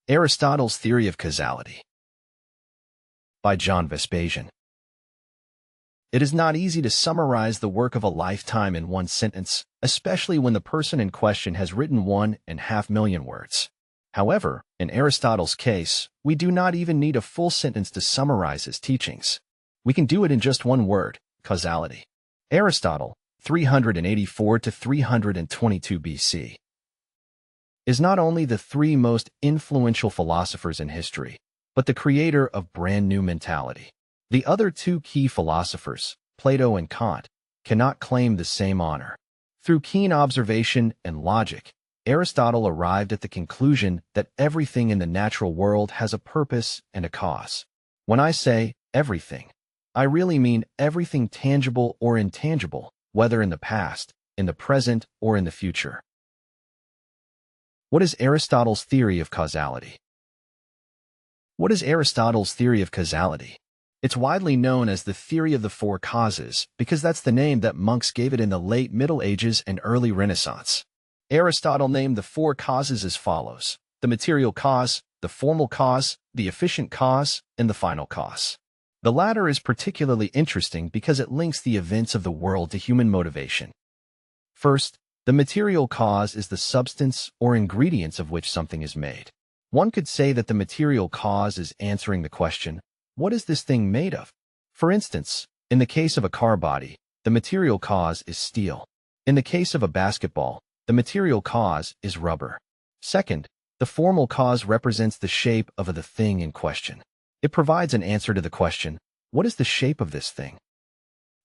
Aristotle's Theory of Causality by John Vespasian. It is not easy to summarize the work of a lifetime in one sentence, especially when the person in question has written 1.5 million words. However, in Aristotle's case, we do not even need a full sentence to summarize his teachings. We can do it in just one word: causality. Aristotle, 384 to 322 BC, is not only the three most influential philosophers in history, but the creator of brand new mentality. The other two key philosophers, Plato and Kant, cannot claim the same honor. Through keen observation and logic, Aristotle arrived at the conclusion that everything in the natural world has a purpose and a cause. When I say everything, I really mean everything tangible or intangible, whether in the past, in the present, or in the future. What is Aristotle's theory of causality? What is Aristotle's theory of causality? It's widely known as the theory of the four causes because that's the name that monks gave it in the late Middle Ages and early Renaissance. Aristotle named the four causes as follows: the material cause, the formal cause, the efficient cause, and the final cause. The latter is particularly interesting because it links the events of the world to human motivation. First, the material cause is the substance or ingredients of which something is made. One could say that the material cause is answering the question, what is this thing made of? For instance, in the case of a car body, the material cause is steel. In the case of a basketball, the material cause is rubber. Second, the formal cause represents the shape of the thing in question. It provides an answer to the question, what is the shape of this thing?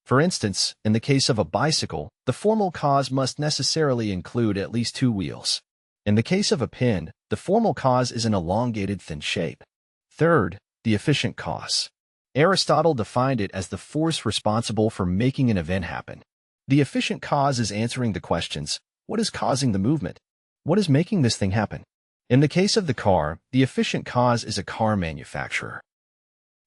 For instance, in the case of a bicycle, the formal cause must necessarily include at least two wheels. In the case of a pen, the formal cause is an elongated thin shape. Third, the efficient cause. Aristotle defined it as the force responsible for making an event happen. The efficient cause is answering the questions, what is causing the movement? What is making this thing happen? In the case of the car, the efficient cause is a car manufacturer.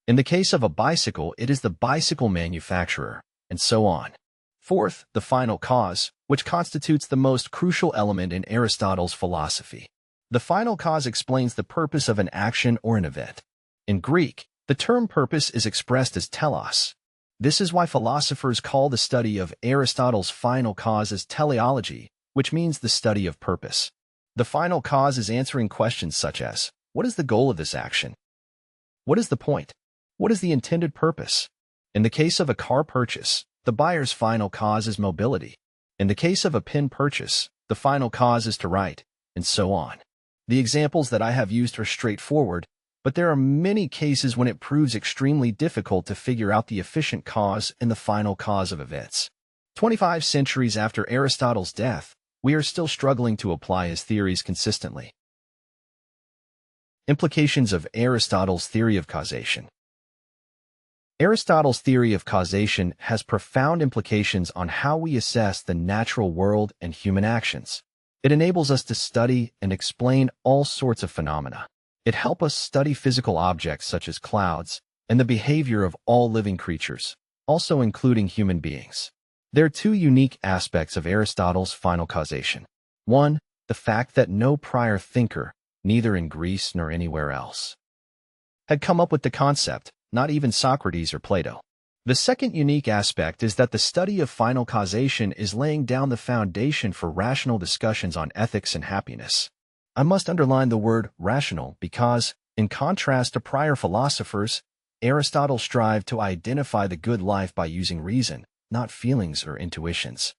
In the case of a bicycle, it is the bicycle manufacturer, and so on. Fourth, the final cause, which constitutes the most crucial element in Aristotle's philosophy. The final cause explains the purpose of an action or an event. In Greek, the term purpose is expressed as telos. This is why philosophers call the study of Aristotle's final cause as teleology, which means the study of purpose. The final cause is answering questions such as, what is the goal of this action? What is the point? What is the intended purpose? In the case of a car purchase, the buyer's final cause is mobility. In the case of a pen purchase, the final cause is to write, and so on. The examples that I have used are straightforward, but there are many cases when it proves extremely difficult to figure out the efficient cause and the final cause of events. 25 centuries after Aristotle's death, we are still struggling to apply his theories consistently. Implications of Aristotle's theory of causation. Aristotle's theory of causation has profound implications on how we assess the natural world and human actions. It enables us to study and explain all sorts of phenomena. It helps us study physical objects such as clouds and the behavior of all living creatures, also including human beings. There are two unique aspects of Aristotle's final causation. One, the fact that no prior thinker, neither in Greece nor anywhere else, had come up with the concept, not even Socrates or Plato. The second unique aspect is that the study of final causation is laying down the foundation for rational discussions on ethics and happiness. I must underline the word rational because, in contrast to prior philosophers, Aristotle strived to identify the good life by using reason, not feelings or intuitions.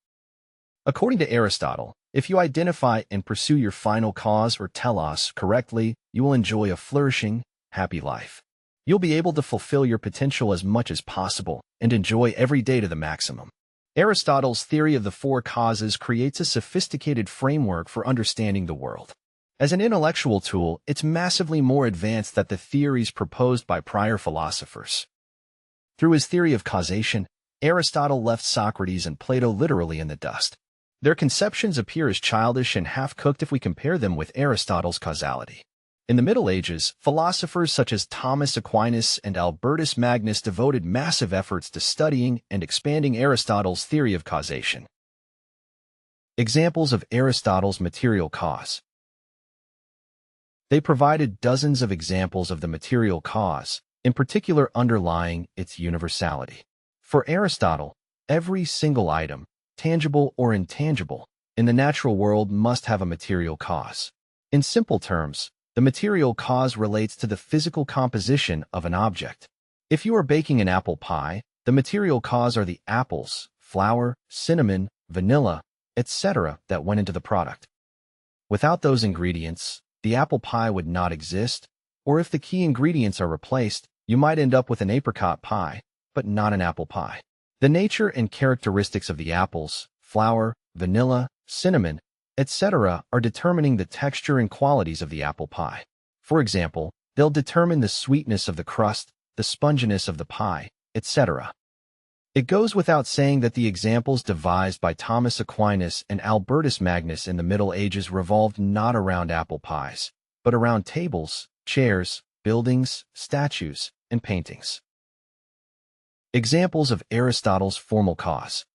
According to Aristotle, if you identify and pursue your final cause or telos correctly, you will enjoy a flourishing, happy life. You'll be able to fulfill your potential as much as possible and enjoy every day to the maximum. Aristotle's theory of the four causes creates a sophisticated framework for understanding the world. As an intellectual tool, it's massively more advanced than the theories proposed by prior philosophers. Through his theory of causation, Aristotle left Socrates and Plato literally in the dust. Their conceptions appear as childish and half-cooked if we compare them with Aristotle's causality. In the Middle Ages, philosophers such as Thomas Aquinas and Albertus Magnus devoted massive efforts to studying and expanding Aristotle's theory of causation. Examples of Aristotle's material cause. They provided dozens of examples of the material cause, in particular underlying its universality. For Aristotle, every single item, tangible or intangible, in the natural world must have a material cause. In simple terms, the material cause relates to the physical composition of an object. If you are baking an apple pie, the material cause are the apples, flour, cinnamon, vanilla, etc. that went into the product. Without those ingredients, the apple pie would not exist, or if the key ingredients are replaced, you might end up with an apricot pie, but not an apple pie. The nature and characteristics of the apples, flour, vanilla, cinnamon, etc. are determining the texture and qualities of the apple pie. For example, they'll determine the sweetness of the crust, the sponginess of the pie, etc. It goes without saying that the examples devised by Thomas Aquinas and Albertus Magnus in the Middle Ages revolved not around apple pies, but around tables, chairs, buildings, statues, and paintings. Examples of Aristotle's formal cause.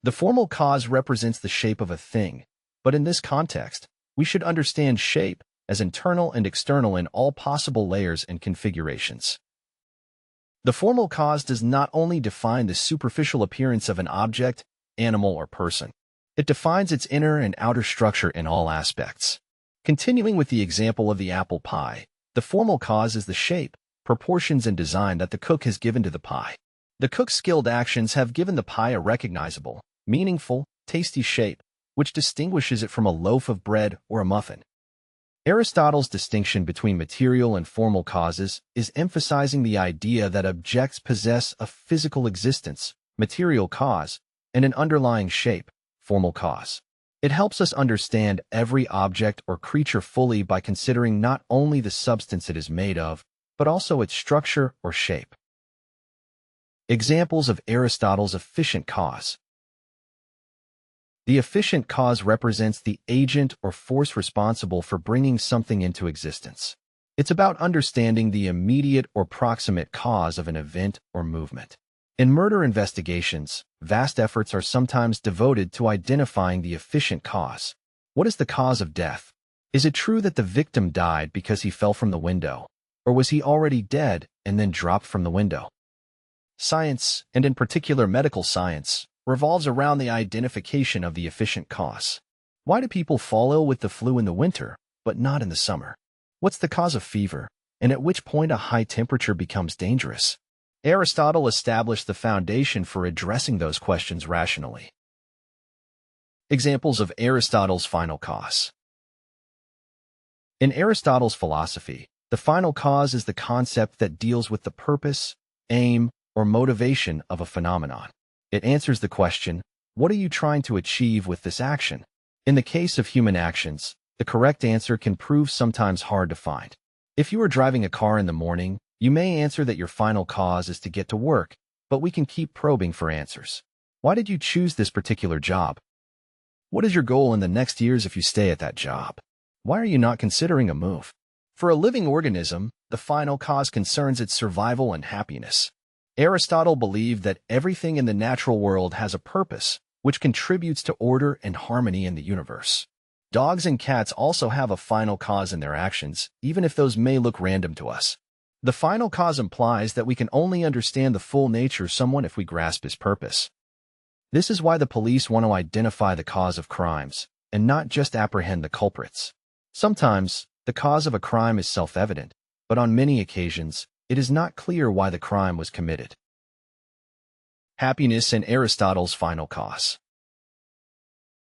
The formal cause represents the shape of a thing, but in this context, we should understand shape as internal and external in all possible layers and configurations. The formal cause does not only define the superficial appearance of an object, animal, or person. It defines its inner and outer structure in all aspects. Continuing with the example of the apple pie, the formal cause is the shape, proportions, and design that the cook has given to the pie. The cook's skilled actions have given the pie a recognizable, meaningful, tasty shape, which distinguishes it from a loaf of bread or a muffin. Aristotle's distinction between material and formal causes is emphasizing the idea that objects possess a physical existence, material cause, and an underlying shape, formal cause. It helps us understand every object or creature fully by considering not only the substance it is made of, but also its structure or shape. Examples of Aristotle's efficient cause. The efficient cause represents the agent or force responsible for bringing something into existence. It's about understanding the immediate or proximate cause of an event or movement. In murder investigations, vast efforts are sometimes devoted to identifying the efficient cause. What is the cause of death? Is it true that the victim died because he fell from the window? Or was he already dead and then dropped from the window? Science, and in particular medical science, revolves around the identification of the efficient cause. Why do people fall ill with the flu in the winter, but not in the summer? What's the cause of fever, and at which point a high temperature becomes dangerous? Aristotle established the foundation for addressing those questions rationally. Examples of Aristotle's final cause. In Aristotle's philosophy, the final cause is the concept that deals with the purpose, aim, or motivation of a phenomenon. It answers the question, what are you trying to achieve with this action? In the case of human actions, the correct answer can prove sometimes hard to find. If you are driving a car in the morning, you may answer that your final cause is to get to work, but we can keep probing for answers. Why did you choose this particular job? What is your goal in the next years if you stay at that job? Why are you not considering a move? For a living organism, the final cause concerns its survival and happiness. Aristotle believed that everything in the natural world has a purpose, which contributes to order and harmony in the universe. Dogs and cats also have a final cause in their actions, even if those may look random to us. The final cause implies that we can only understand the full nature of someone if we grasp his purpose. This is why the police want to identify the cause of crimes, and not just apprehend the culprits. Sometimes, the cause of a crime is self-evident, but on many occasions, it is not clear why the crime was committed. Happiness and Aristotle's final cause.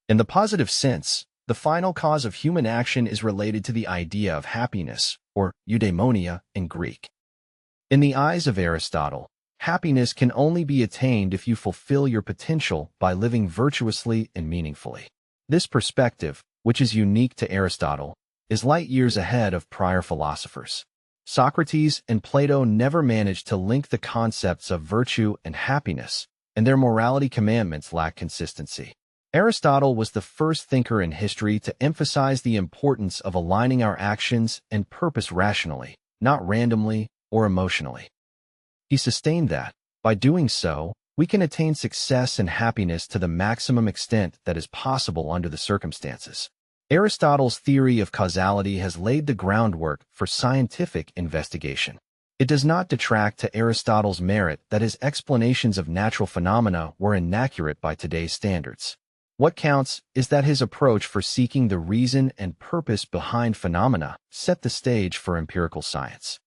In the positive sense, the final cause of human action is related to the idea of happiness, or eudaimonia in Greek. In the eyes of Aristotle, happiness can only be attained if you fulfill your potential by living virtuously and meaningfully. This perspective, which is unique to Aristotle, is light years ahead of prior philosophers. Socrates and Plato never managed to link the concepts of virtue and happiness, and their morality commandments lack consistency. Aristotle was the first thinker in history to emphasize the importance of aligning our actions and purpose rationally, not randomly or emotionally. He sustained that, by doing so, we can attain success and happiness to the maximum extent that is possible under the circumstances. Aristotle's theory of causality has laid the groundwork for scientific investigation. It does not detract to Aristotle's merit that his explanations of natural phenomena were inaccurate by today's standards. What counts is that his approach for seeking the reason and purpose behind phenomena set the stage for empirical science.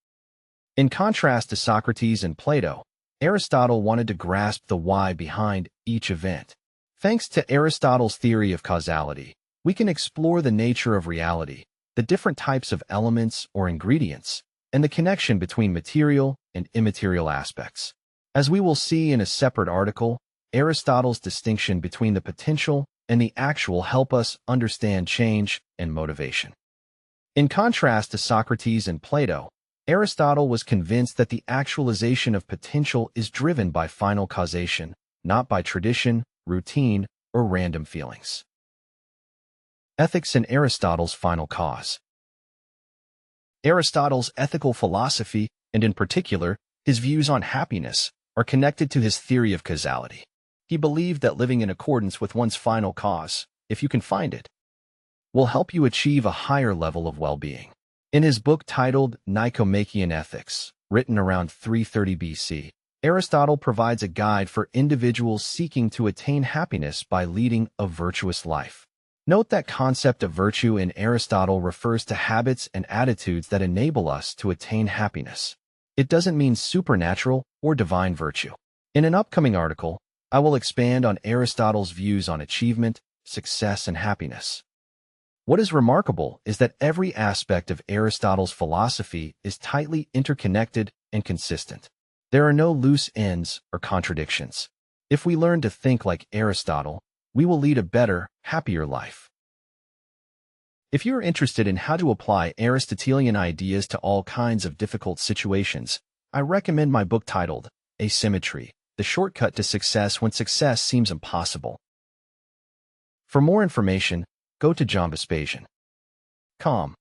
In contrast to Socrates and Plato, Aristotle wanted to grasp the why behind each event. Thanks to Aristotle's theory of causality, we can explore the nature of reality, the different types of elements or ingredients, and the connection between material and immaterial aspects. As we will see in a separate article, Aristotle's distinction between the potential and the actual help us understand change and motivation. In contrast to Socrates and Plato, Aristotle was convinced that the actualization of potential is driven by final causation, not by tradition, routine, or random feelings. Ethics in Aristotle's final cause. Aristotle's ethical philosophy, and in particular, his views on happiness, are connected to his theory of causality. He believed that living in accordance with one's final cause, if you can find it, will help you achieve a higher level of well-being. In his book titled Nicomachean Ethics, written around 330 BC, Aristotle provides a guide for individuals seeking to attain happiness by leading a virtuous life. Note that concept of virtue in Aristotle refers to habits and attitudes that enable us to attain happiness. It doesn't mean supernatural or divine virtue. In an upcoming article, I will expand on Aristotle's views on achievement, success, and happiness. What is remarkable is that every aspect of Aristotle's philosophy is tightly interconnected and consistent. There are no loose ends or contradictions. If we learn to think like Aristotle, we will lead a better, happier life. If you're interested in how to apply Aristotelian ideas to all kinds of difficult situations, I recommend my book titled Asymmetry, the Shortcut to Success When Success Seems Impossible. For more information, go to johnvespasian.com.